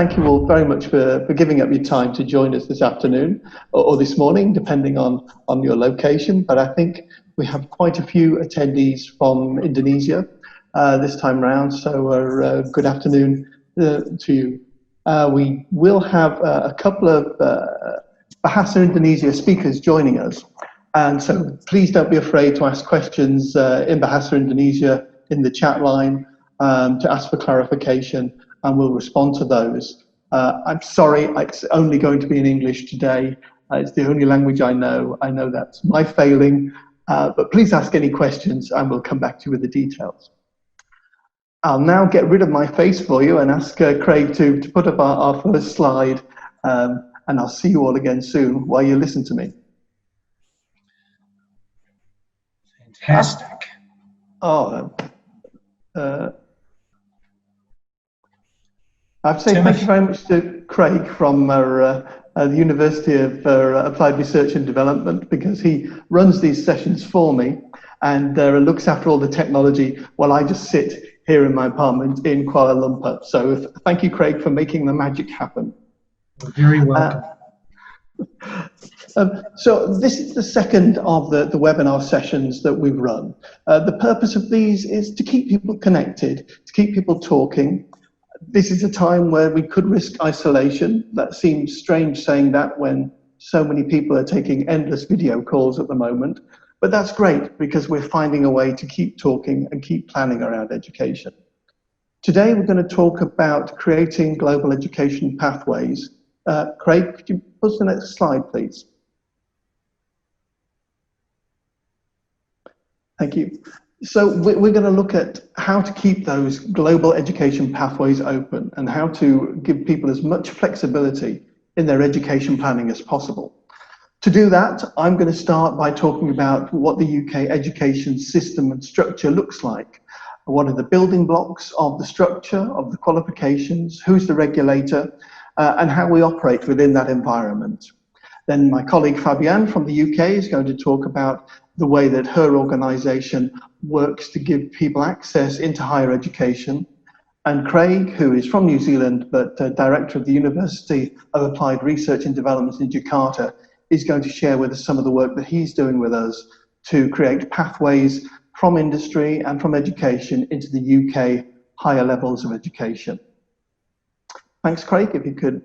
thank you all very much for giving up your time to join us this afternoon or this morning, depending on your location. But I think we have quite a few attendees from Indonesia this time round, so good afternoon to you. We will have a couple of Bahasa Indonesia speakers joining us, and so please don't be afraid to ask questions in Bahasa Indonesia in the chat line to ask for clarification, and we'll respond to those. I'm sorry, it's only going to be in English today. It's the only language I know. I know that's my failing, but please ask any questions and we'll come back to you with the details. I'll now get rid of my face for you and ask Craig to put up our first slide, and I'll see you all again soon while you listen to me. Fantastic. I have to say thank you very much to Craig from the University of Applied Research and Development, because he runs these sessions for me and looks after all the technology while I just sit here in my apartment in Kuala Lumpur. So thank you, Craig, for making the magic happen. You're very welcome. So this is the second of the webinar sessions that we've run. The purpose of these is to keep people connected, to keep people talking. This is a time where we could risk isolation. That seems strange saying that when so many people are taking endless video calls at the moment, but that's great because we're finding a way to keep talking and keep planning around education. Today we're going to talk about creating global education pathways. Craig, could you put the next slide, please? Thank you. So we're going to look at how to keep those global education pathways open and how to give people as much flexibility in their education planning as possible. To do that, I'm going to start by talking about what the UK education system and structure looks like. What are the building blocks of the structure, of the qualifications, who's the regulator, and how we operate within that environment. Then my colleague Fabienne from the UK is going to talk about the way that her organisation works to give people access into higher education. And Craig, who is from New Zealand, but director of the University of Applied Research and Development in Jakarta, is going to share with us some of the work that he's doing with us to create pathways from industry and from education into the UK higher levels of education. Thanks, Craig. If you could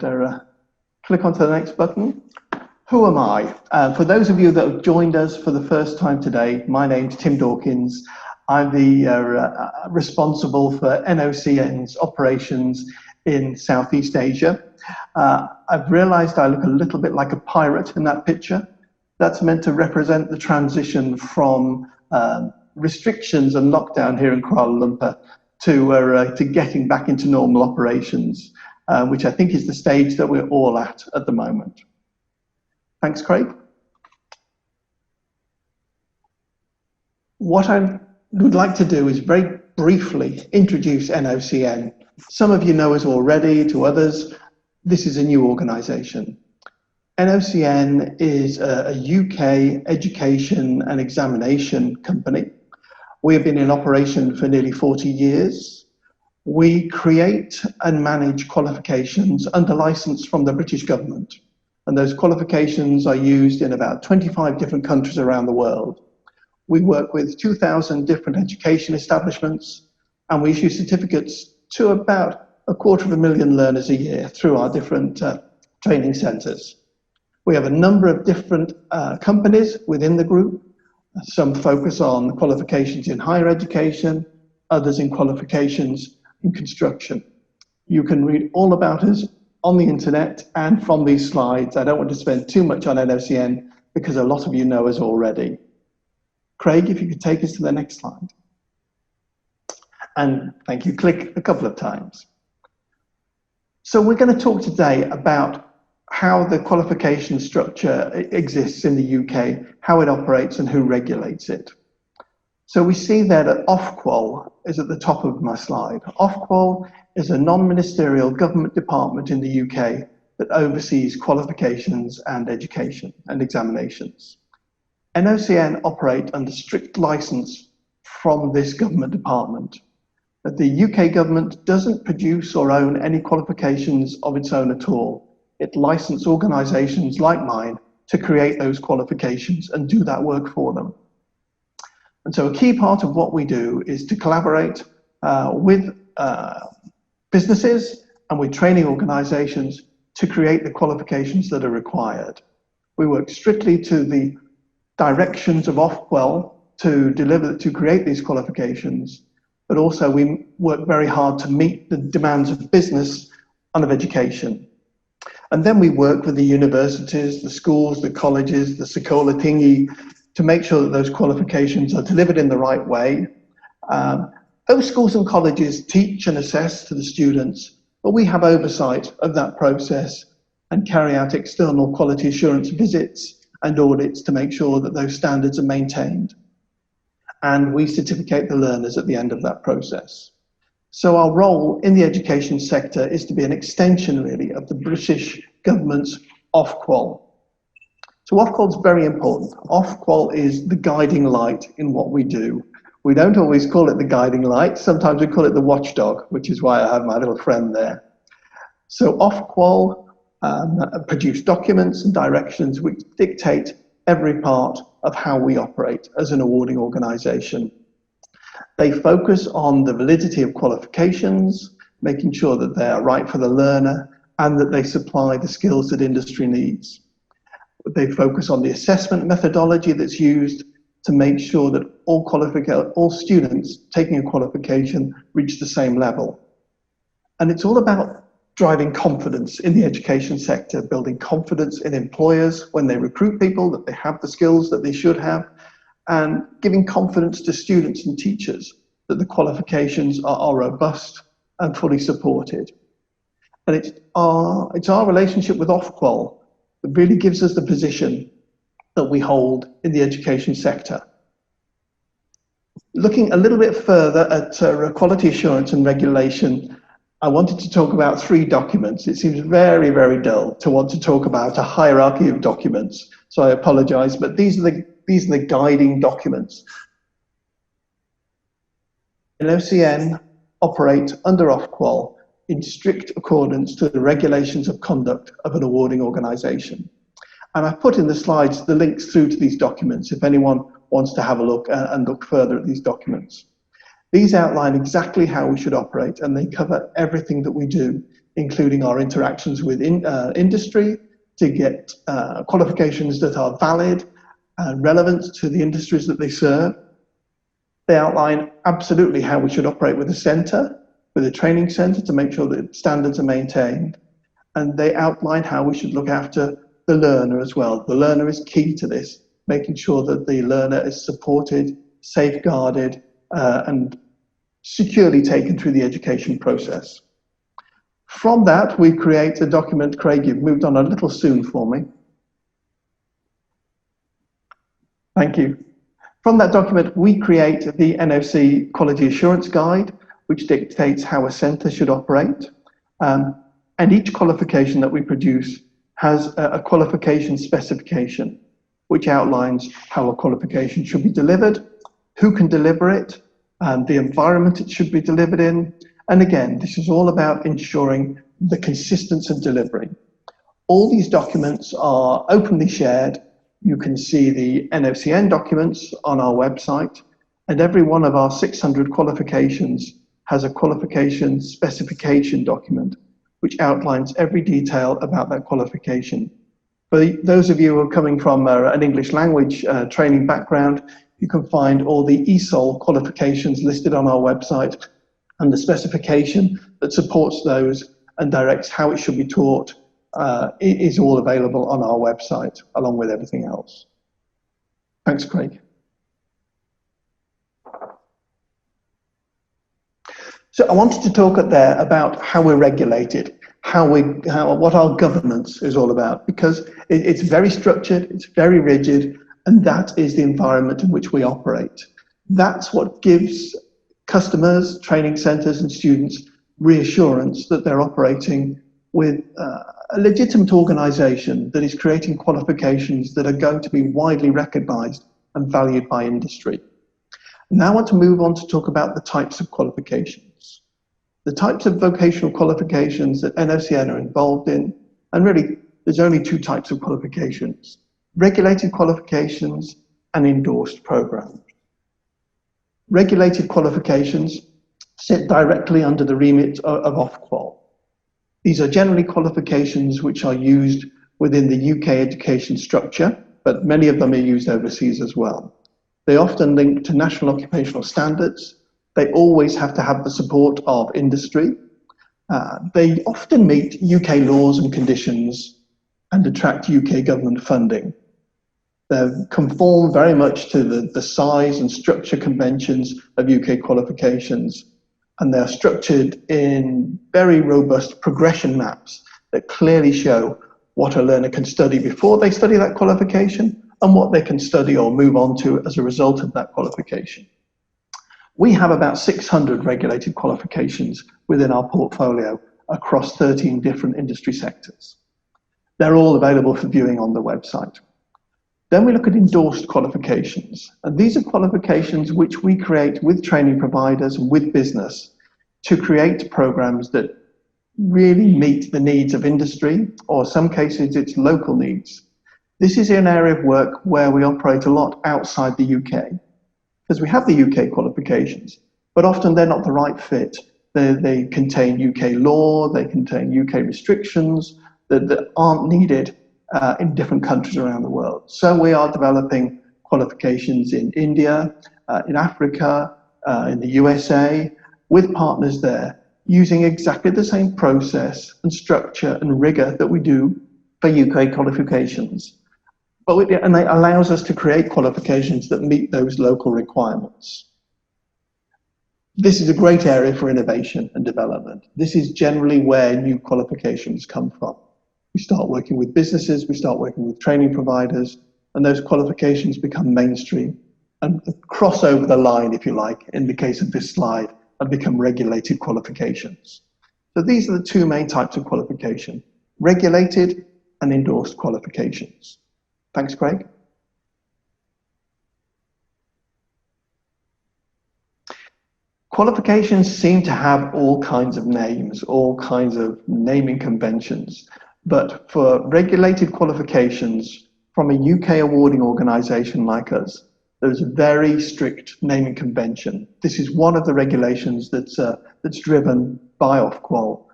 click onto the next button. Who am I? For those of you that have joined us for the first time today, my name's Tim Dawkins. I'm the responsible for NOCN's operations in Southeast Asia. I've realized I look a little bit like a pirate in that picture. That's meant to represent the transition from restrictions and lockdown here in Kuala Lumpur to getting back into normal operations, which I think is the stage that we're all at the moment. Thanks, Craig. What I would like to do is very briefly introduce NOCN. Some of you know us already, to others, this is a new organisation. NOCN is a UK education and examination company. We have been in operation for nearly 40 years. We create and manage qualifications under licence from the British government. And those qualifications are used in about 25 different countries around the world. We work with 2,000 different education establishments, and we issue certificates to about 250,000 learners a year through our different training centres. We have a number of different companies within the group. Some focus on qualifications in higher education, others in qualifications in construction. You can read all about us on the internet and from these slides. I don't want to spend too much on NOCN because a lot of you know us already. Craig, if you could take us to the next slide. And thank you, click a couple of times. So we're going to talk today about how the qualification structure exists in the UK, how it operates and who regulates it. So we see there that Ofqual is at the top of my slide. Ofqual is a non-ministerial government department in the UK that oversees qualifications and education and examinations. NOCN operate under strict license from this government department. that the UK government doesn't produce or own any qualifications of its own at all. It licenses organisations like mine to create those qualifications and do that work for them. And so a key part of what we do is to collaborate with businesses and with training organisations to create the qualifications that are required. We work strictly to the directions of Ofqual to create these qualifications, but also we work very hard to meet the demands of business and of education. And then we work with the universities, the schools, the colleges, the sekolah tinggi, to make sure that those qualifications are delivered in the right way. Those schools and colleges teach and assess to the students, but we have oversight of that process and carry out external quality assurance visits and audits to make sure that those standards are maintained. And we certificate the learners at the end of that process. So our role in the education sector is to be an extension, really, of the British government's Ofqual. So Ofqual is very important. Ofqual is the guiding light in what we do. We don't always call it the guiding light. Sometimes we call it the watchdog, which is why I have my little friend there. So Ofqual produce documents and directions which dictate every part of how we operate as an awarding organisation. They focus on the validity of qualifications, making sure that they are right for the learner and that they supply the skills that industry needs. They focus on the assessment methodology that's used to make sure that all students taking a qualification reach the same level. And it's all about driving confidence in the education sector, building confidence in employers when they recruit people, that they have the skills that they should have, and giving confidence to students and teachers that the qualifications are robust and fully supported. And it's our relationship with Ofqual that really gives us the position that we hold in the education sector. Looking a little bit further at quality assurance and regulation, I wanted to talk about 3 documents. It seems very, very dull to want to talk about a hierarchy of documents, so I apologise, but these are the guiding documents. NOCN operate under Ofqual in strict accordance to the regulations of conduct of an awarding organisation. And I've put in the slides the links through to these documents if anyone wants to have a look and look further at these documents. These outline exactly how we should operate, and they cover everything that we do, including our interactions with industry to get qualifications that are valid and relevant to the industries that they serve. They outline absolutely how we should operate with a centre, with a training centre, to make sure that standards are maintained. And they outline how we should look after the learner as well. The learner is key to this, making sure that the learner is supported, safeguarded, and securely taken through the education process. From that, we create a document. Craig, you've moved on a little soon for me. Thank you. From that document, we create the NOC Quality Assurance Guide, which dictates how a centre should operate. And each qualification that we produce has a qualification specification, which outlines how a qualification should be delivered, who can deliver it, and the environment it should be delivered in. And again, this is all about ensuring the consistency of delivery. All these documents are openly shared. You can see the NOCN documents on our website, and every one of our 600 qualifications has a qualification specification document, which outlines every detail about that qualification. For those of you who are coming from an English language training background, you can find all the ESOL qualifications listed on our website, and the specification that supports those and directs how it should be taught is all available on our website, along with everything else. Thanks, Craig. So I wanted to talk there about how we're regulated, what our governance is all about, because it's very structured, it's very rigid, and that is the environment in which we operate. That's what gives customers, training centres and students reassurance that they're operating with a legitimate organisation that is creating qualifications that are going to be widely recognised and valued by industry. Now I want to move on to talk about the types of qualifications. the types of vocational qualifications that NOCN are involved in, and really there's only two types of qualifications: regulated qualifications and endorsed programs. Regulated qualifications sit directly under the remit of Ofqual. These are generally qualifications which are used within the UK education structure, but many of them are used overseas as well. They often link to national occupational standards. They always have to have the support of industry. They often meet UK laws and conditions and attract UK government funding. They conform very much to the size and structure conventions of UK qualifications, and they're structured in very robust progression maps that clearly show what a learner can study before they study that qualification and what they can study or move on to as a result of that qualification. We have about 600 regulated qualifications within our portfolio across 13 different industry sectors. They're all available for viewing on the website. Then we look at endorsed qualifications, and these are qualifications which we create with training providers and with business to create programs that really meet the needs of industry, or in some cases it's local needs. This is an area of work where we operate a lot outside the UK, because we have the UK qualifications, but often they're not the right fit. They contain UK law, they contain UK restrictions that aren't needed in different countries around the world. So we are developing qualifications in India, in Africa, in the USA, with partners there, using exactly the same process and structure and rigor that we do for UK qualifications. And it allows us to create qualifications that meet those local requirements. This is a great area for innovation and development. This is generally where new qualifications come from. We start working with businesses, we start working with training providers, and those qualifications become mainstream and cross over the line, if you like, in the case of this slide, and become regulated qualifications. So these are the two main types of qualification: regulated and endorsed qualifications. Thanks, Craig. Qualifications seem to have all kinds of names, all kinds of naming conventions. But for regulated qualifications from a UK awarding organisation like us, there's a very strict naming convention. This is one of the regulations that's driven by Ofqual,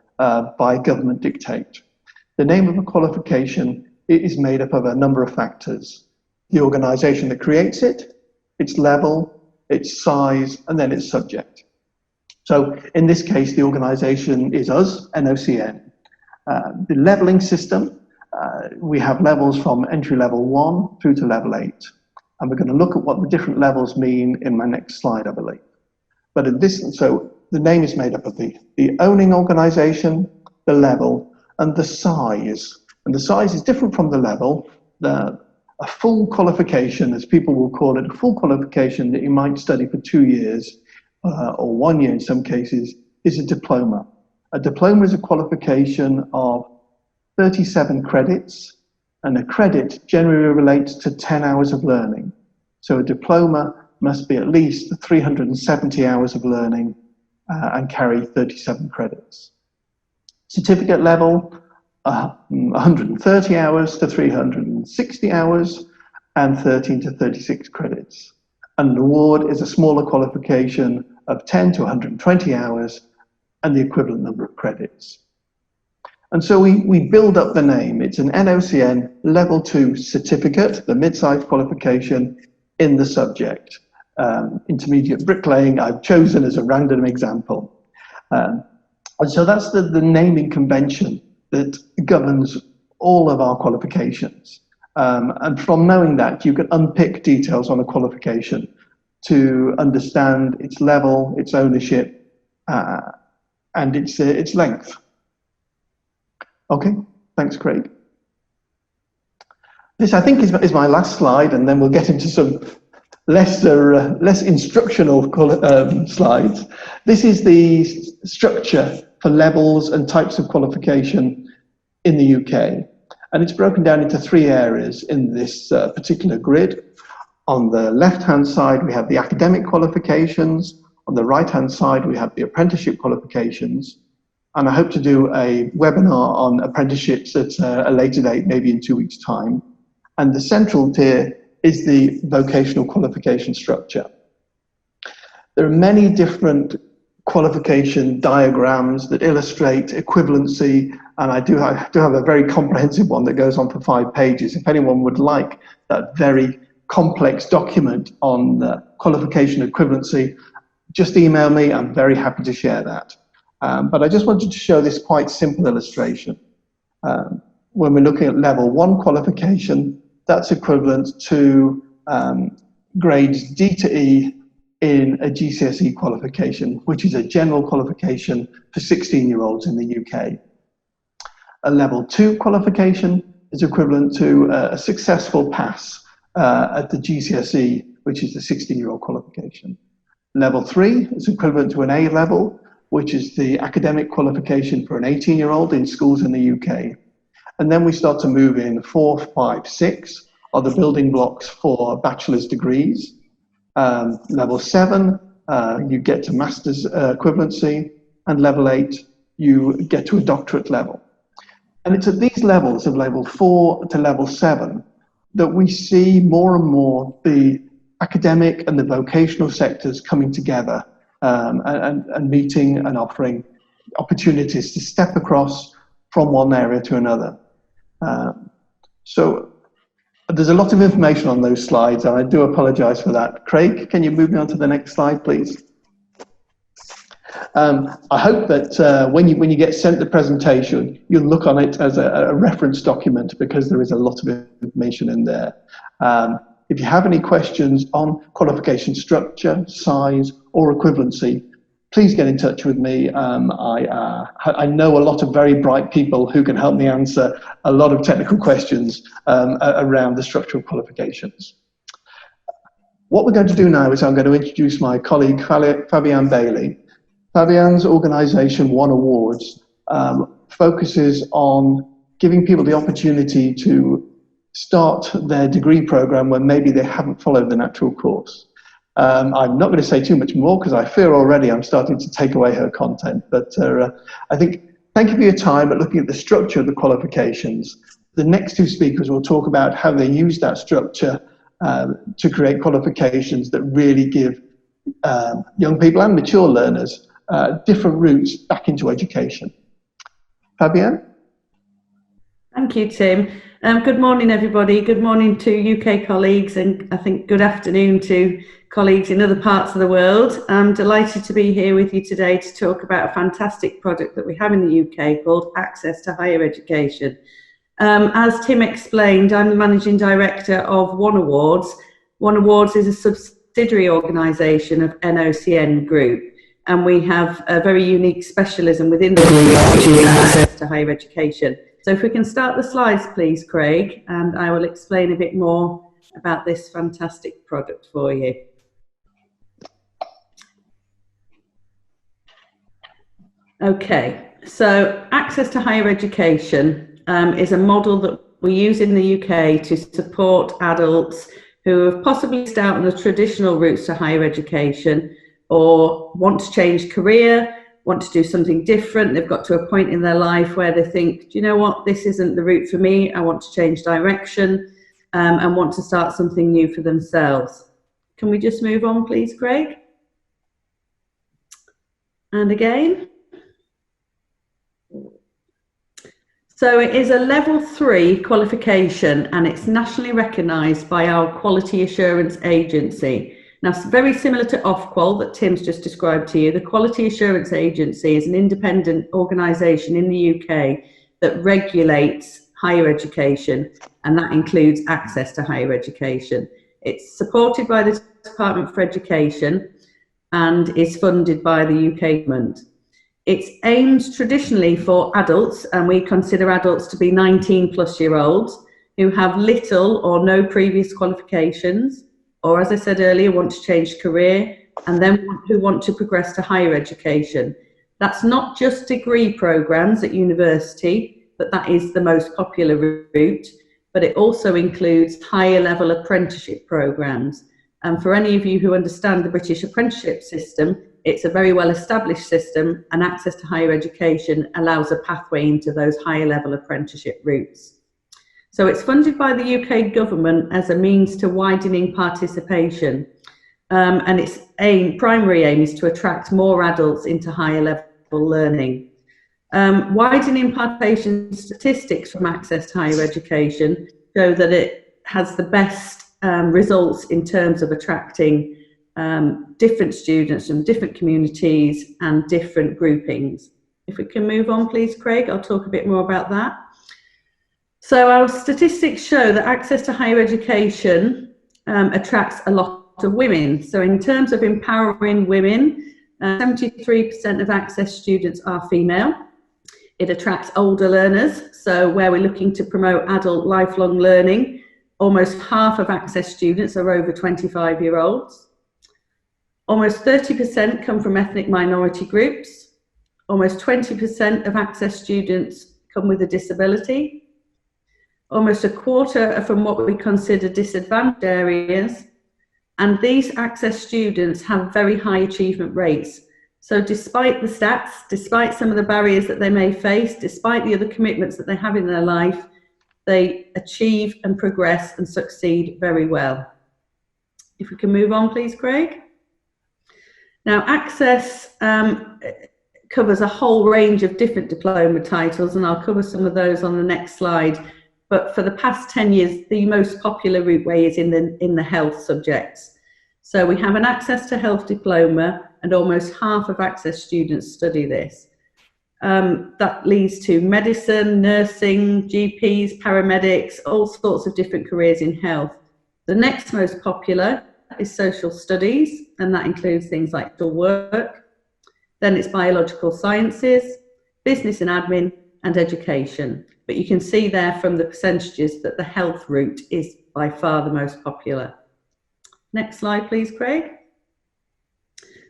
by government dictate. The name of a qualification is made up of a number of factors: the organisation that creates it, its level, its size, and then its subject. So in this case, the organisation is us, NOCN. The levelling system, we have levels from entry level 1 through to level 8. And we're going to look at what the different levels mean in my next slide, I believe. But in this, so the name is made up of the owning organisation, the level, and the size. And the size is different from the level. A full qualification, as people will call it, a full qualification that you might study for 2 years, or 1 year in some cases, is a diploma. A diploma is a qualification of 37 credits, and a credit generally relates to 10 hours of learning. So a diploma must be at least 370 hours of learning and carry 37 credits. Certificate level, 130 hours to 360 hours, and 13 to 36 credits. An award is a smaller qualification of 10 to 120 hours, and the equivalent number of credits. And so we build up the name. It's an NOCN Level 2 certificate, the mid-sized qualification in the subject. Intermediate bricklaying, I've chosen as a random example. And so that's the naming convention that governs all of our qualifications. And from knowing that, you can unpick details on a qualification to understand its level, its ownership, and its length. Okay, thanks, Craig. This, I think, is my last slide, and then we'll get into some less instructional slides. This is the structure for levels and types of qualification in the UK, and it's broken down into 3 areas in this particular grid. On the left-hand side, we have the academic qualifications. On the right-hand side, we have the apprenticeship qualifications. And I hope to do a webinar on apprenticeships at a later date, maybe in 2 weeks' time. And the central tier is the vocational qualification structure. There are many different qualification diagrams that illustrate equivalency, and I do have a very comprehensive one that goes on for 5 pages. If anyone would like that very complex document on qualification equivalency, just email me. I'm very happy to share that. But I just wanted to show this quite simple illustration. When we're looking at level 1 qualification, that's equivalent to grades D to E in a GCSE qualification, which is a general qualification for 16-year-olds in the UK. A level 2 qualification is equivalent to a successful pass at the GCSE, which is the 16-year-old qualification. Level 3 is equivalent to an A level, which is the academic qualification for an 18-year-old in schools in the UK. And then we start to move in 4, 5, 6 are the building blocks for bachelor's degrees. Level 7, you get to master's equivalency, and level 8, you get to a doctorate level. And it's at these levels of level 4 to level 7 that we see more and more the academic and the vocational sectors coming together and meeting and offering opportunities to step across from one area to another. So there's a lot of information on those slides, and I do apologize for that. Craig, can you move me on to the next slide, please? I hope that when you get sent the presentation, you'll look on it as a reference document, because there is a lot of information in there. If you have any questions on qualification structure, size, or equivalency, please get in touch with me. I know a lot of very bright people who can help me answer a lot of technical questions around the structural qualifications. What we're going to do now is I'm going to introduce my colleague, Fabian Bailey. Fabian's organisation, One Awards, focuses on giving people the opportunity to start their degree programme when maybe they haven't followed the natural course. I'm not going to say too much more, because I fear already I'm starting to take away her content, but I think thank you for your time at looking at the structure of the qualifications. The next 2 speakers will talk about how they use that structure to create qualifications that really give young people and mature learners different routes back into education. Fabienne? Thank you, Tim. Good morning, everybody. Good morning to UK colleagues, and I think good afternoon to colleagues in other parts of the world. I'm delighted to be here with you today to talk about a fantastic product that we have in the UK called Access to Higher Education. As Tim explained, I'm the Managing Director of One Awards. One Awards is a subsidiary organisation of NOCN Group, and we have a very unique specialism within the group, which is access to higher education. So if we can start the slides, please, Craig, and I will explain a bit more about this fantastic product for you. Okay, so access to higher education is a model that we use in the UK to support adults who have possibly missed out on the traditional routes to higher education, or want to change career, want to do something different. They've got to a point in their life where they think, do you know what, this isn't the route for me, I want to change direction, and want to start something new for themselves. Can we just move on, please, Craig? And again. So it is a level 3 qualification, and it's nationally recognised by our Quality Assurance Agency. Now, it's very similar to Ofqual that Tim's just described to you. The Quality Assurance Agency is an independent organisation in the UK that regulates higher education, and that includes access to higher education. It's supported by the Department for Education and is funded by the UK government. It's aimed traditionally for adults, and we consider adults to be 19-plus-year-olds who have little or no previous qualifications, or, as I said earlier, want to change career, and then who want to progress to higher education. That's not just degree programs at university, but that is the most popular route, but it also includes higher level apprenticeship programs. And for any of you who understand the British apprenticeship system, it's a very well established system, and access to higher education allows a pathway into those higher level apprenticeship routes. So it's funded by the UK government as a means to widening participation, and its primary aim is to attract more adults into higher level learning. Widening participation statistics from access to higher education show that it has the best results in terms of attracting different students from different communities and different groupings. If we can move on, please, Craig, I'll talk a bit more about that. So our statistics show that access to higher education attracts a lot of women. So in terms of empowering women, 73% of access students are female. It attracts older learners, so where we're looking to promote adult lifelong learning, almost half of access students are over 25-year-olds. Almost 30% come from ethnic minority groups. Almost 20% of access students come with a disability. Almost a quarter are from what we consider disadvantaged areas. And these access students have very high achievement rates. So despite the stats, despite some of the barriers that they may face, despite the other commitments that they have in their life, they achieve and progress and succeed very well. If we can move on, please, Craig. Now, access covers a whole range of different diploma titles, and I'll cover some of those on the next slide. But for the past 10 years, the most popular routeway is in the health subjects. So we have an access to health diploma, and almost half of access students study this. That leads to medicine, nursing, GPs, paramedics, all sorts of different careers in health. The next most popular is social studies, and that includes things like social work. Then it's biological sciences, business and admin, and education. But you can see there from the percentages that the health route is by far the most popular. Next slide, please, Craig.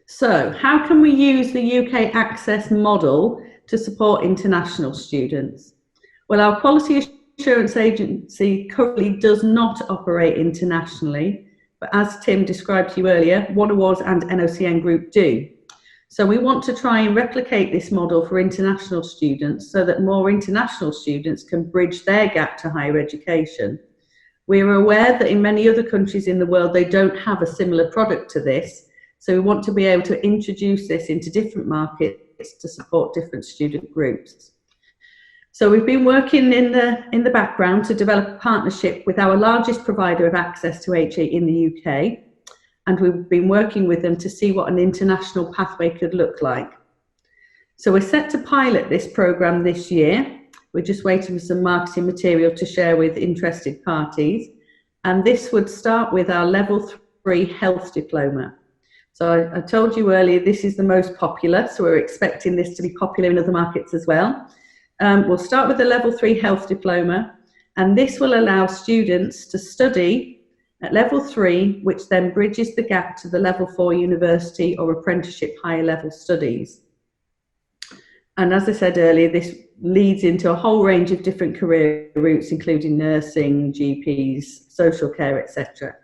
So how can we use the UK access model to support international students? Well, our Quality Assurance Agency currently does not operate internationally, but as Tim described to you earlier, One Awards and NOCN Group do. So we want to try and replicate this model for international students so that more international students can bridge their gap to higher education. We are aware that in many other countries in the world, they don't have a similar product to this. So we want to be able to introduce this into different markets to support different student groups. So we've been working in the background to develop a partnership with our largest provider of access to HE in the UK. And we've been working with them to see what an international pathway could look like. So we're set to pilot this programme this year. We're just waiting for some marketing material to share with interested parties. And this would start with our Level 3 Health Diploma. So I told you earlier, this is the most popular, so we're expecting this to be popular in other markets as well. We'll start with the Level 3 Health Diploma, and this will allow students to study at Level 3, which then bridges the gap to the Level 4 university or apprenticeship higher level studies. And as I said earlier, this leads into a whole range of different career routes, including nursing, GPs, social care, etc.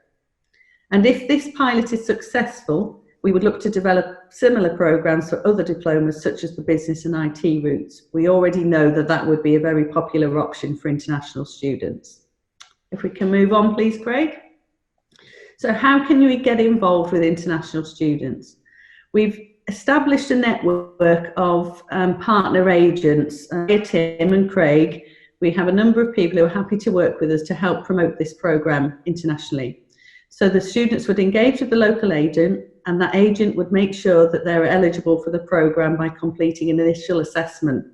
And if this pilot is successful, we would look to develop similar programs for other diplomas, such as the business and IT routes. We already know that that would be a very popular option for international students. If we can move on, please, Craig. So how can we get involved with international students? We've established a network of partner agents. Tim and Craig, we have a number of people who are happy to work with us to help promote this programme internationally. So the students would engage with the local agent, and that agent would make sure that they're eligible for the programme by completing an initial assessment.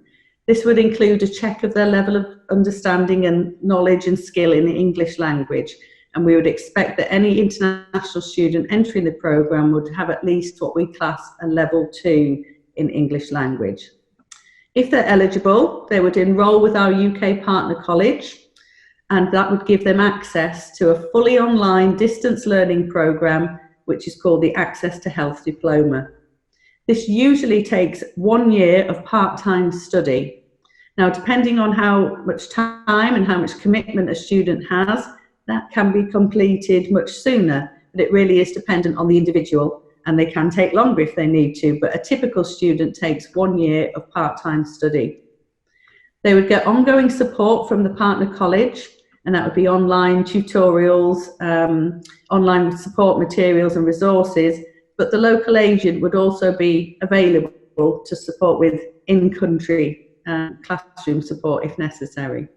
This would include a check of their level of understanding and knowledge and skill in the English language. And we would expect that any international student entering the programme would have at least what we class a Level 2 in English language. If they're eligible, they would enrol with our UK partner college, and that would give them access to a fully online distance learning programme, which is called the Access to Health Diploma. This usually takes 1 year of part-time study. Now, depending on how much time and how much commitment a student has, that can be completed much sooner, but it really is dependent on the individual and they can take longer if they need to, but a typical student takes 1 year of part-time study. They would get ongoing support from the partner college, and that would be online tutorials, online support materials and resources, but the local agent would also be available to support with in-country classroom support if necessary.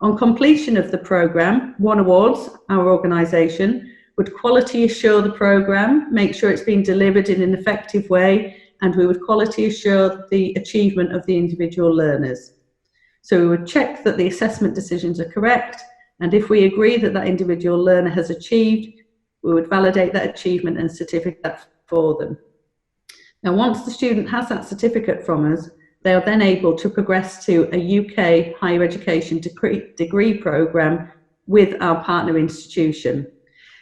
On completion of the programme, One Awards, our organisation, would quality assure the programme, make sure it's been delivered in an effective way, and we would quality assure the achievement of the individual learners. So we would check that the assessment decisions are correct, and if we agree that that individual learner has achieved, we would validate that achievement and certificate for them. Now, once the student has that certificate from us, they are then able to progress to a UK higher education degree programme with our partner institution.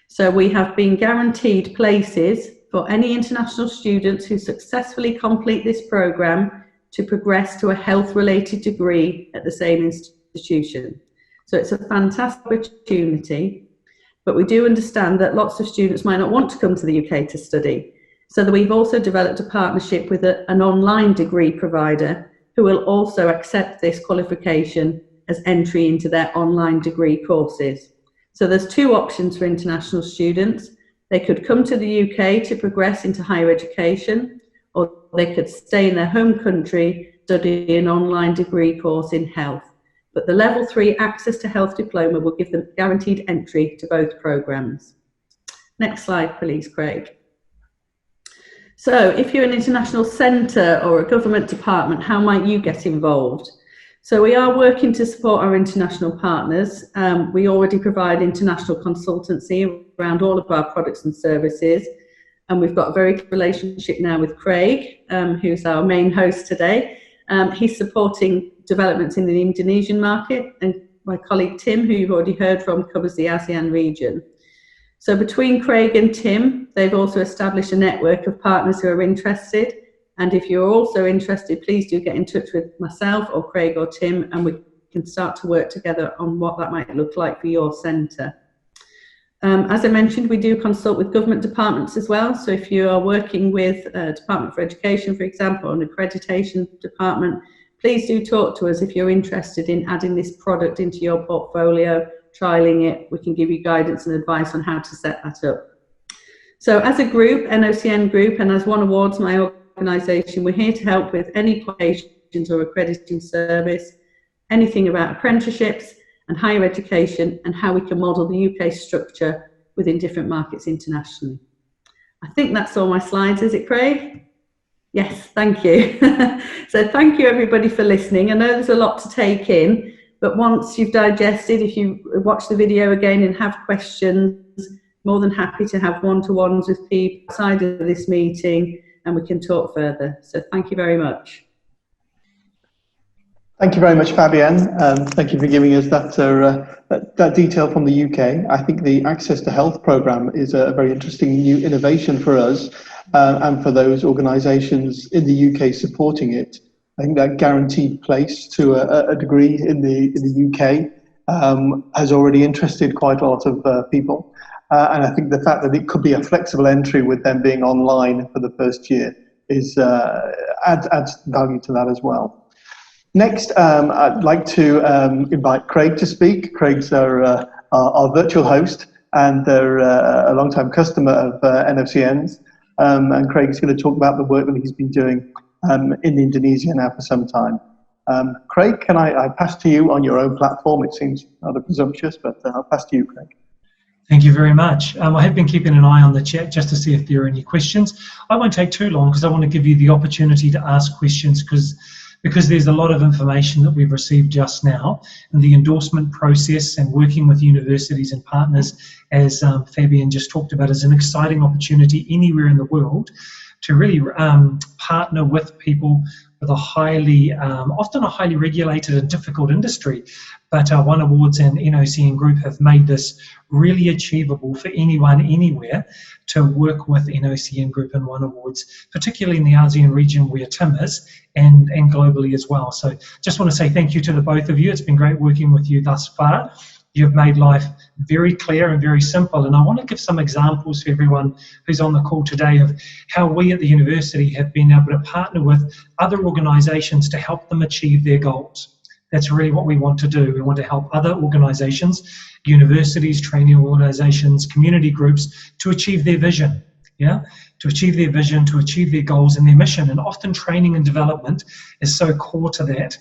So we have been guaranteed places for any international students who successfully complete this programme to progress to a health-related degree at the same institution. So it's a fantastic opportunity, but we do understand that lots of students might not want to come to the UK to study. So that we've also developed a partnership with an online degree provider who will also accept this qualification as entry into their online degree courses. So there's two options for international students. They could come to the UK to progress into higher education, or they could stay in their home country, study an online degree course in health. But the Level 3 Access to Health diploma will give them guaranteed entry to both programmes. Next slide, please, Craig. So if you're an international centre or a government department, how might you get involved? So we are working to support our international partners. We already provide international consultancy around all of our products and services. And we've got a very good relationship now with Craig, who's our main host today. He's supporting developments in the Indonesian market, and my colleague Tim, who you've already heard from, covers the ASEAN region. So between Craig and Tim, they've also established a network of partners who are interested. And if you're also interested, please do get in touch with myself or Craig or Tim, and we can start to work together on what that might look like for your centre. As I mentioned, we do consult with government departments as well. So if you are working with a Department for Education, for example, or an accreditation department, please do talk to us if you're interested in adding this product into your portfolio, trialling it. We can give you guidance and advice on how to set that up. So as a group, NOCN Group, and as One Awards, my organisation, we're here to help with any qualifications or accrediting service, anything about apprenticeships and higher education, and how we can model the UK structure within different markets internationally. I think that's all my slides, is it, Craig? Yes, thank you. So thank you everybody for listening. I know there's a lot to take in, but once you've digested, if you watch the video again and have questions, more than happy to have one-to-ones with people outside of this meeting, and we can talk further. So thank you very much. Thank you very much, Fabienne. Thank you for giving us that detail from the UK. I think the Access to Health programme is a very interesting new innovation for us and for those organisations in the UK supporting it. I think that guaranteed place to a degree in the UK has already interested quite a lot of people. And I think the fact that it could be a flexible entry with them being online for the first year is adds value to that as well. Next, I'd like to invite Craig to speak. Craig's our virtual host, and they're a long-time customer of NOCN's. And Craig's going to talk about the work that he's been doing in Indonesia now for some time. Craig, can I pass to you on your own platform? It seems rather presumptuous, but I'll pass to you, Craig. Thank you very much. I have been keeping an eye on the chat just to see if there are any questions. I won't take too long because I want to give you the opportunity to ask questions because there's a lot of information that we've received just now, and the endorsement process and working with universities and partners, as Fabienne just talked about, is an exciting opportunity anywhere in the world to really partner with people with a highly, often a highly regulated and difficult industry. But One Awards and NOCN Group have made this really achievable for anyone, anywhere, to work with NOCN Group and One Awards, particularly in the ASEAN region where Tim is, and globally as well. So just want to say thank you to the both of you. It's been great working with you thus far. You've made life very clear and very simple. And I want to give some examples for everyone who's on the call today of how we at the university have been able to partner with other organisations to help them achieve their goals. That's really what we want to do. We want to help other organisations, universities, training organisations, community groups to achieve their vision. Yeah, to achieve their vision, to achieve their goals and their mission. And often training and development is so core to that.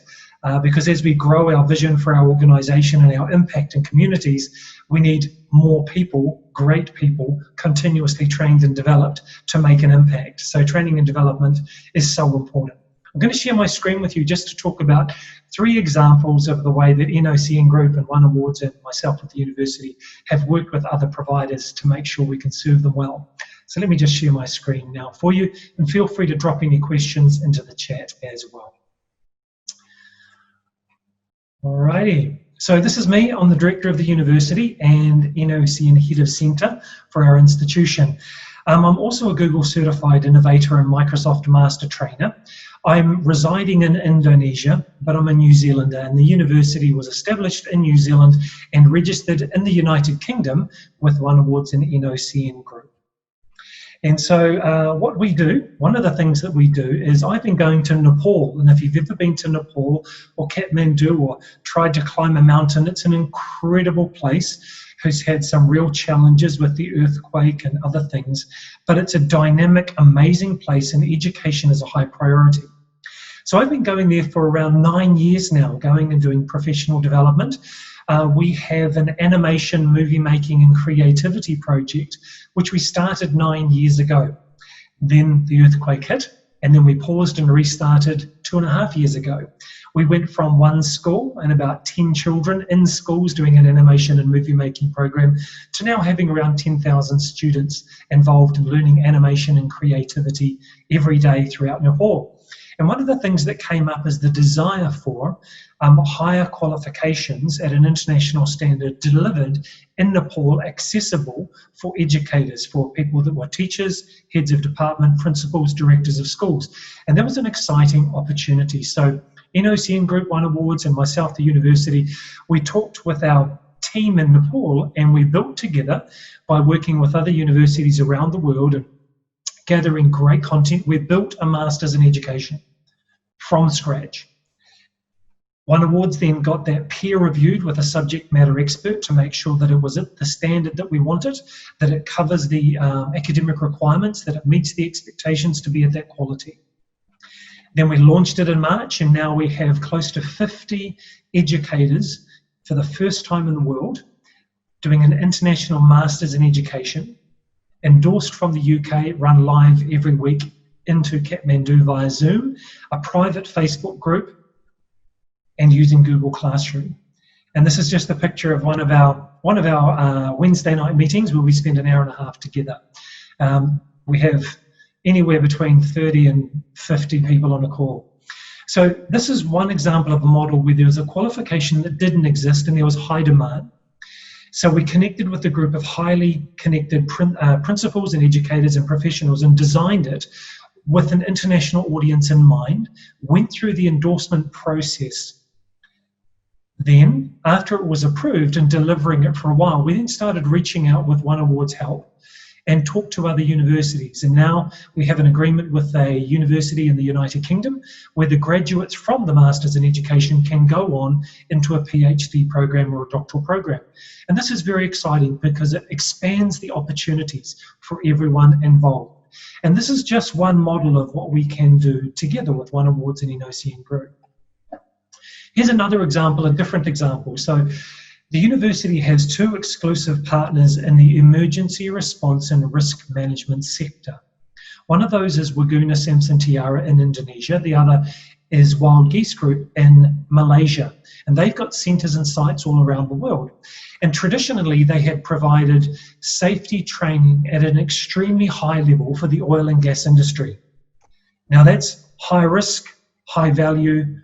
Because as we grow our vision for our organisation and our impact in communities, we need more people, great people, continuously trained and developed to make an impact. So training and development is so important. I'm going to share my screen with you just to talk about 3 examples of the way that NOCN Group and One Awards and myself at the university have worked with other providers to make sure we can serve them well. So let me just share my screen now for you, and feel free to drop any questions into the chat as well. Alrighty, so this is me. I'm the director of the university and NOCN head of centre for our institution. I'm also a Google certified innovator and Microsoft master trainer. I'm residing in Indonesia, but I'm a New Zealander, and the university was established in New Zealand and registered in the United Kingdom with One Awards and NOCN Group. And so what we do, one of the things that we do is I've been going to Nepal, and if you've ever been to Nepal or Kathmandu or tried to climb a mountain, it's an incredible place who's had some real challenges with the earthquake and other things, but it's a dynamic, amazing place, and education is a high priority. So I've been going there for around 9 years now, going and doing professional development. We have an animation, movie making and creativity project, which we started 9 years ago. Then the earthquake hit, and then we paused and restarted 2.5 years ago. We went from 1 school and about 10 children in schools doing an animation and movie making program to now having around 10,000 students involved in learning animation and creativity every day throughout Nepal. And one of the things that came up is the desire for higher qualifications at an international standard delivered in Nepal, accessible for educators, for people that were teachers, heads of department, principals, directors of schools. And that was an exciting opportunity. So NOCN Group, One Awards, and myself, the university, we talked with our team in Nepal, and we built together by working with other universities around the world and gathering great content. We built a master's in education from scratch. One Awards then got that peer reviewed with a subject matter expert to make sure that it was at the standard that we wanted, that it covers the academic requirements, that it meets the expectations to be at that quality. Then we launched it in March, and now we have close to 50 educators for the first time in the world doing an international master's in education, endorsed from the UK, run live every week into Kathmandu via Zoom, a private Facebook group, and using Google Classroom. And this is just a picture of one of our Wednesday night meetings where we spend an hour and a half together. We have anywhere between 30 and 50 people on a call. So this is one example of a model where there was a qualification that didn't exist and there was high demand. So we connected with a group of highly connected principals and educators and professionals and designed it with an international audience in mind, went through the endorsement process. Then, after it was approved and delivering it for a while, we then started reaching out with One Awards help and talked to other universities. And now we have an agreement with a university in the United Kingdom where the graduates from the Masters in Education can go on into a PhD program or a doctoral program. And this is very exciting because it expands the opportunities for everyone involved. And this is just one model of what we can do together with One Awards and NOCN Group. Here's another example, a different example. So the university has 2 exclusive partners in the emergency response and risk management sector. One of those is Waguna Samson Tiara in Indonesia. The other is Wild Geese Group in Malaysia. And they've got centres and sites all around the world. And traditionally, they had provided safety training at an extremely high level for the oil and gas industry. Now that's high risk, high value,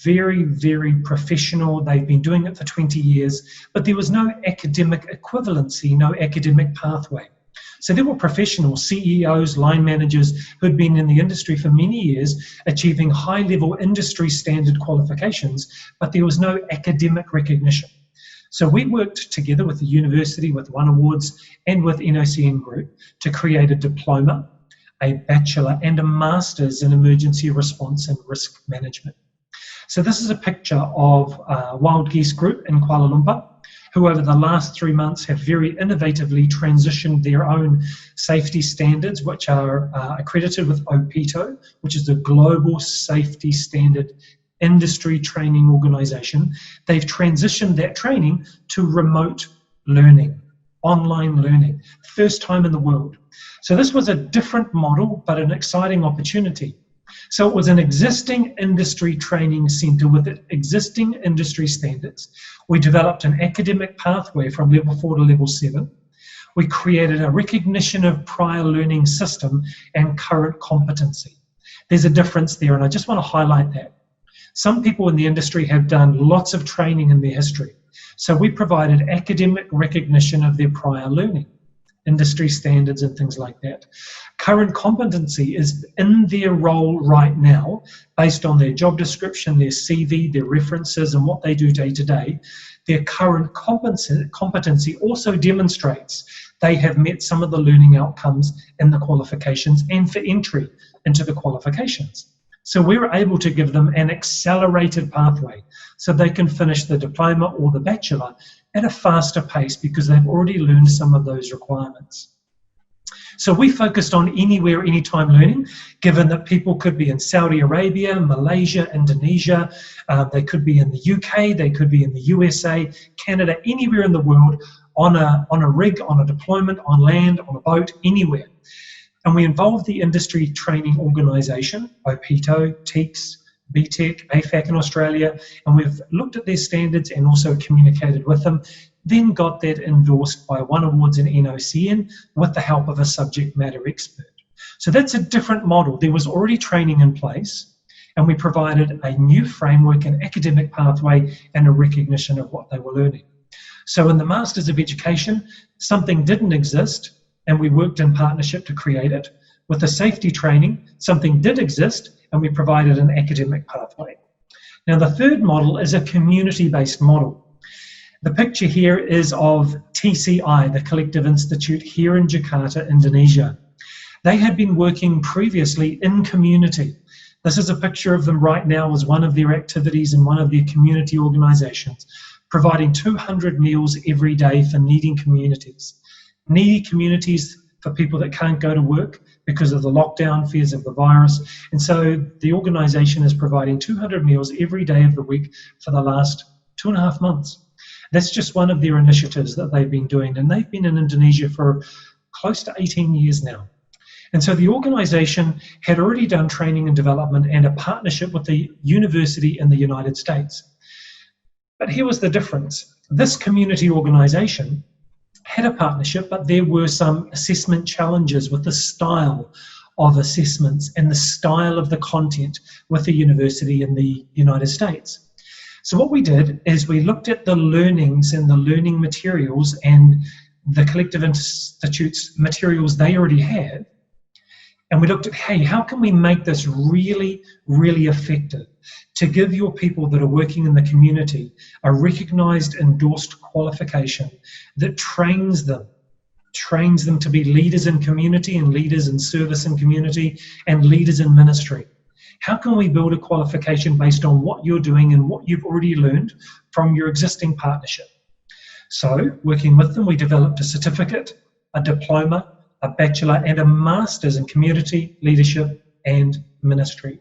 very, very professional. They've been doing it for 20 years, but there was no academic equivalency, no academic pathway. So there were professionals, CEOs, line managers who'd been in the industry for many years, achieving high-level industry standard qualifications, but there was no academic recognition. So we worked together with the university, with One Awards and with NOCN Group to create a diploma, a bachelor and a master's in emergency response and risk management. So this is a picture of Wild Geese Group in Kuala Lumpur, who over the last 3 months have very innovatively transitioned their own safety standards, which are accredited with OPITO, which is the Global Safety Standard Industry Training Organization. They've transitioned that training to remote learning, online learning, first time in the world. So this was a different model, but an exciting opportunity. So it was an existing industry training center with existing industry standards. We developed an academic pathway from level 4 to level 7. We created a recognition of prior learning system and current competency. There's a difference there, and I just want to highlight that. Some people in the industry have done lots of training in their history. So we provided academic recognition of their prior learning, industry standards and things like that. Current competency is in their role right now, based on their job description, their CV, their references, and what they do day to day. Their current competency also demonstrates they have met some of the learning outcomes in the qualifications and for entry into the qualifications. So we were able to give them an accelerated pathway so they can finish the diploma or the bachelor at a faster pace because they've already learned some of those requirements. So we focused on anywhere, anytime learning, given that people could be in Saudi Arabia, Malaysia, Indonesia, they could be in the UK, they could be in the USA, Canada, anywhere in the world, on a rig, on a deployment, on land, on a boat, anywhere. And we involved the industry training organisation, OPITO, TEEX, BTEC, AFAC in Australia, and we've looked at their standards and also communicated with them, then got that endorsed by One Awards and NOCN with the help of a subject matter expert. So that's a different model. There was already training in place, and we provided a new framework, an academic pathway, and a recognition of what they were learning. So in the Masters of Education, something didn't exist, and we worked in partnership to create it. With the safety training, something did exist, and we provided an academic pathway. Now the third model is a community-based model. The picture here is of TCI, the Collective Institute here in Jakarta, Indonesia. They had been working previously in community. This is a picture of them right now as one of their activities in one of their community organizations, providing 200 meals every day for needy communities. Needy communities for people that can't go to work because of the lockdown, fears of the virus. And so the organization is providing 200 meals every day of the week for the last 2.5 months. That's just one of their initiatives that they've been doing. And they've been in Indonesia for close to 18 years now. And so the organization had already done training and development and a partnership with the university in the United States. But here was the difference. This community organization had a partnership, but there were some assessment challenges with the style of assessments and the style of the content with the university in the United States. So what we did is we looked at the learnings and the learning materials and the Collective Institute's materials they already had, and we looked at, hey, how can we make this really, really effective to give your people that are working in the community a recognized, endorsed qualification that trains them to be leaders in community and leaders in service and community and leaders in ministry. How can we build a qualification based on what you're doing and what you've already learned from your existing partnership? So working with them, we developed a certificate, a diploma, a bachelor and a master's in community, leadership and ministry.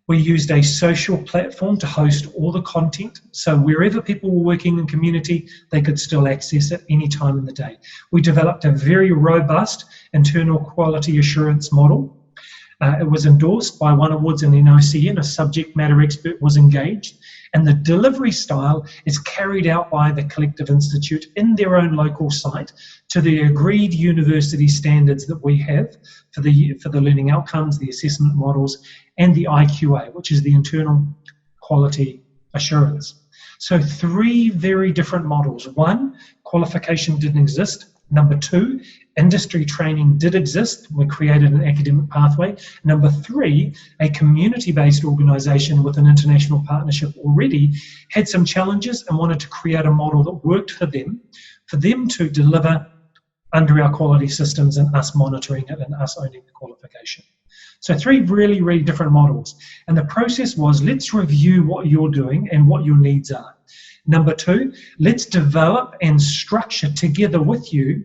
We used a social platform to host all the content, so wherever people were working in community, they could still access it any time in the day. We developed a very robust internal quality assurance model. It was endorsed by One Awards and NOCN, a subject matter expert was engaged, and the delivery style is carried out by the Collective Institute in their own local site to the agreed university standards that we have for the learning outcomes, the assessment models, and the IQA, which is the internal quality assurance. So 3 very different models. 1, qualification didn't exist. Number 2, industry training did exist. We created an academic pathway. Number 3, a community-based organisation with an international partnership already had some challenges and wanted to create a model that worked for them to deliver under our quality systems and us monitoring it and us owning the qualification. So 3 really, really different models. And the process was, let's review what you're doing and what your needs are. Number 2, let's develop and structure together with you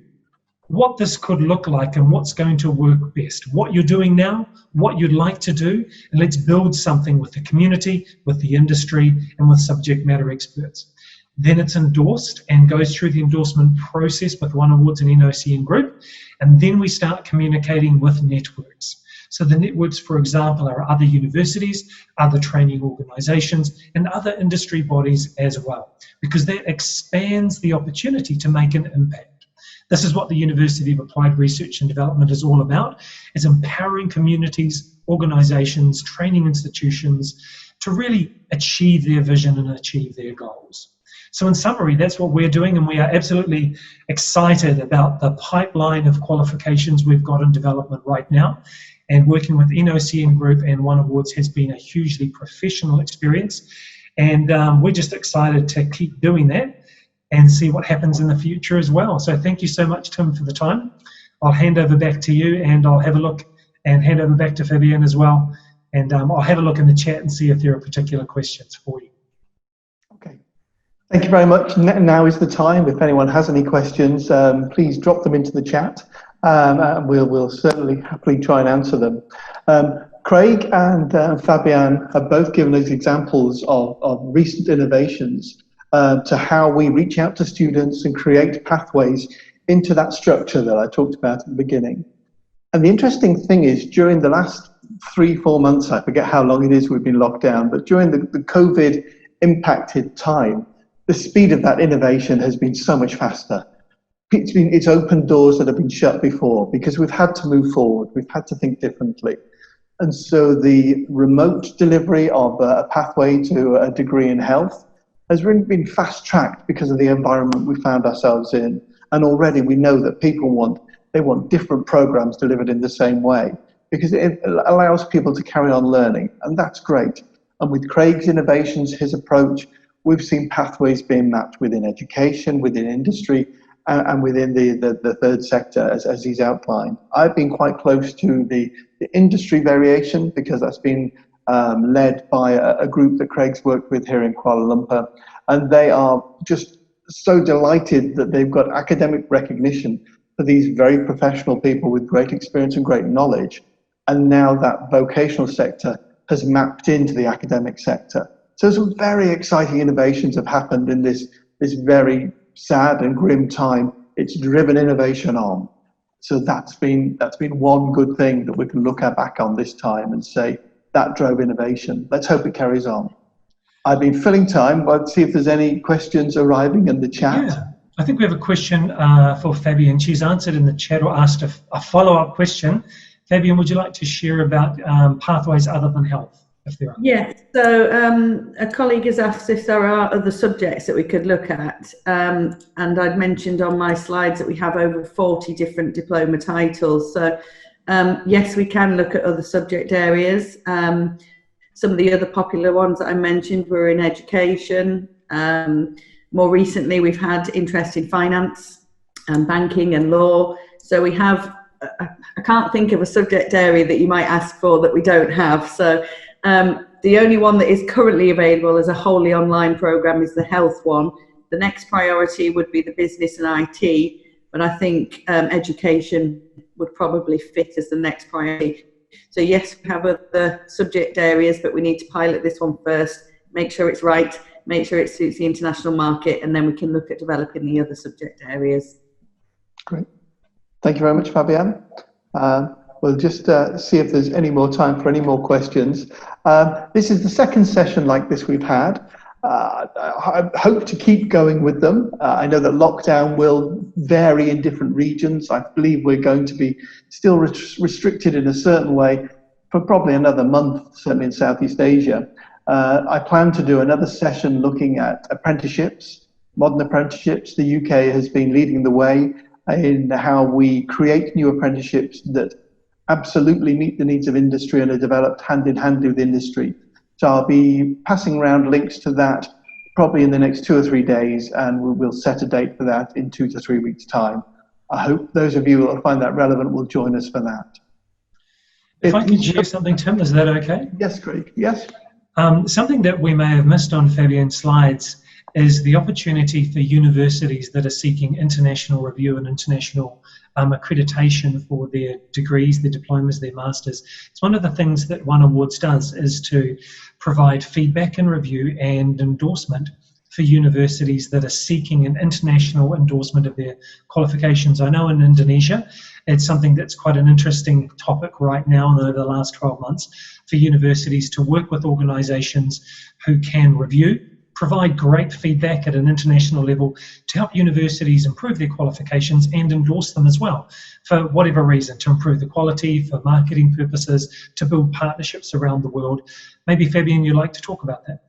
what this could look like and what's going to work best. What you're doing now, what you'd like to do, and let's build something with the community, with the industry, and with subject matter experts. Then it's endorsed and goes through the endorsement process with One Awards and NOCN Group, and then we start communicating with networks. So the networks, for example, are other universities, other training organisations, and other industry bodies as well, because that expands the opportunity to make an impact. This is what the University of Applied Research and Development is all about, is empowering communities, organisations, training institutions to really achieve their vision and achieve their goals. So in summary, that's what we're doing, and we are absolutely excited about the pipeline of qualifications we've got in development right now. And working with NOCN Group and One Awards has been a hugely professional experience. And we're just excited to keep doing that and see what happens in the future as well. So thank you so much, Tim, for the time. I'll hand over back to you, and I'll have a look and hand over back to Fabienne as well. And I'll have a look in the chat and see if there are particular questions for you. Okay. Thank you very much. Now is the time. If anyone has any questions, please drop them into the chat. And we'll certainly happily try and answer them. Craig and Fabienne have both given us examples of recent innovations to how we reach out to students and create pathways into that structure that I talked about at the beginning. And the interesting thing is, during the last 3-4 months, I forget how long it is we've been locked down, but during the COVID impacted time, the speed of that innovation has been so much faster. It's opened doors that have been shut before because we've had to move forward. We've had to think differently. And so the remote delivery of a pathway to a degree in health has really been fast-tracked because of the environment we found ourselves in. And already we know that people want different programs delivered in the same way because it allows people to carry on learning, and that's great. And with Craig's innovations, his approach, we've seen pathways being mapped within education, within industry, and within the third sector, as he's outlined. I've been quite close to the industry variation because that's been led by a group that Craig's worked with here in Kuala Lumpur, and they are just so delighted that they've got academic recognition for these very professional people with great experience and great knowledge, and now that vocational sector has mapped into the academic sector. So some very exciting innovations have happened in this very sad and grim time. It's driven innovation on. So that's been one good thing that we can look back on this time and say that drove innovation. Let's hope it carries on. I've been filling time, but see if there's any questions arriving in the chat. Yeah, I think we have a question for Fabienne. She's answered in the chat or asked a follow-up question. Fabienne, would you like to share about pathways other than health, if there are? Yes, so a colleague has asked if there are other subjects that we could look at, and I'd mentioned on my slides that we have over 40 different diploma titles. So yes, we can look at other subject areas. Some of the other popular ones that I mentioned were in education. More recently, we've had interest in finance and banking and law. So we have, I can't think of a subject area that you might ask for that we don't have. So the only one that is currently available as a wholly online program is the health one. The next priority would be the business and IT, but I think education would probably fit as the next priority. So yes, we have other subject areas, but we need to pilot this one first, make sure it's right, make sure it suits the international market, and then we can look at developing the other subject areas. Great. Thank you very much, Fabienne. We'll just see if there's any more time for any more questions. This is the second session like this we've had. I hope to keep going with them. I know that lockdown will vary in different regions. I believe we're going to be still restricted in a certain way for probably another month, certainly in Southeast Asia. I plan to do another session looking at apprenticeships, modern apprenticeships. The UK has been leading the way in how we create new apprenticeships that absolutely meet the needs of industry and are developed hand in hand with industry. So I'll be passing around links to that probably in the next 2 or 3 days, and we'll set a date for that in 2 to 3 weeks' time. I hope those of you that find that relevant will join us for that. If I could share something, Tim, is that okay? Yes, Craig, yes. Something that we may have missed on Fabian's slides is the opportunity for universities that are seeking international review and international accreditation for their degrees, their diplomas, their masters. It's one of the things that One Awards does, is to provide feedback and review and endorsement for universities that are seeking an international endorsement of their qualifications. I know in Indonesia, it's something that's quite an interesting topic right now and over the last 12 months for universities to work with organisations who can review, provide great feedback at an international level to help universities improve their qualifications and endorse them as well for whatever reason, to improve the quality, for marketing purposes, to build partnerships around the world. Maybe Fabian, you'd like to talk about that?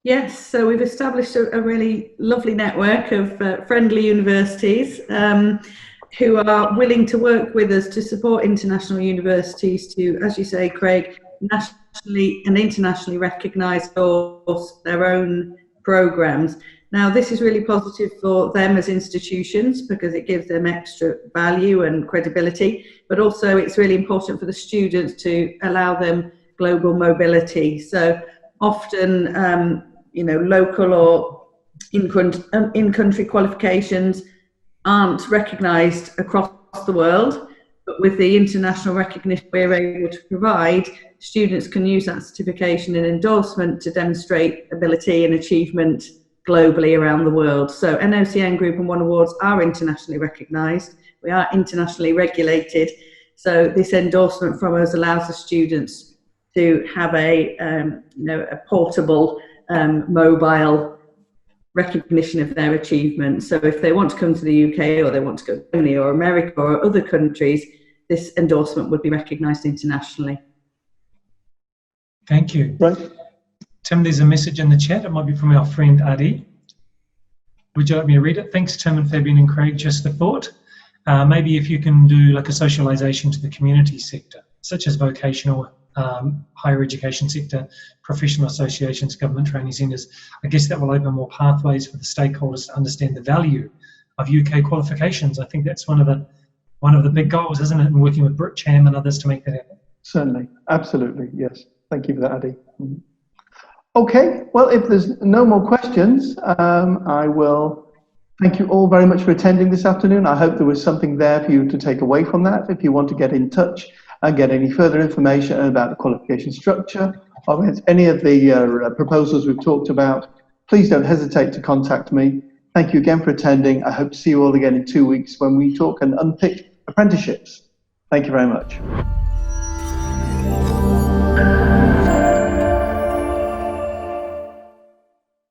Yes, so we've established a really lovely network of friendly universities who are willing to work with us to support international universities to, as you say, Craig, nationally and internationally recognise their own programmes. Now, this is really positive for them as institutions because it gives them extra value and credibility, but also it's really important for the students to allow them global mobility. So often, local or in-country qualifications aren't recognised across the world, but with the international recognition we're able to provide, students can use that certification and endorsement to demonstrate ability and achievement globally around the world. So NOCN Group and One Awards are internationally recognised. We are internationally regulated. So this endorsement from us allows the students to have a portable, mobile recognition of their achievements. So if they want to come to the UK or they want to go to Germany or America or other countries, this endorsement would be recognised internationally. Thank you. Right. Tim, there's a message in the chat. It might be from our friend Adi. Would you like me to read it? Thanks, Tim and Fabian and Craig. Just a thought. Maybe if you can do like a socialisation to the community sector, such as vocational, higher education sector, professional associations, government training centres. I guess that will open more pathways for the stakeholders to understand the value of UK qualifications. I think that's one of the big goals, isn't it, in working with BritCham and others to make that happen. Certainly, absolutely, yes. Thank you for that, Adi. Okay, well, if there's no more questions, I will thank you all very much for attending this afternoon. I hope there was something there for you to take away from that. If you want to get in touch and get any further information about the qualification structure or any of the proposals we've talked about, please don't hesitate to contact me. Thank you again for attending. I hope to see you all again in 2 weeks when we talk and unpick apprenticeships. Thank you very much.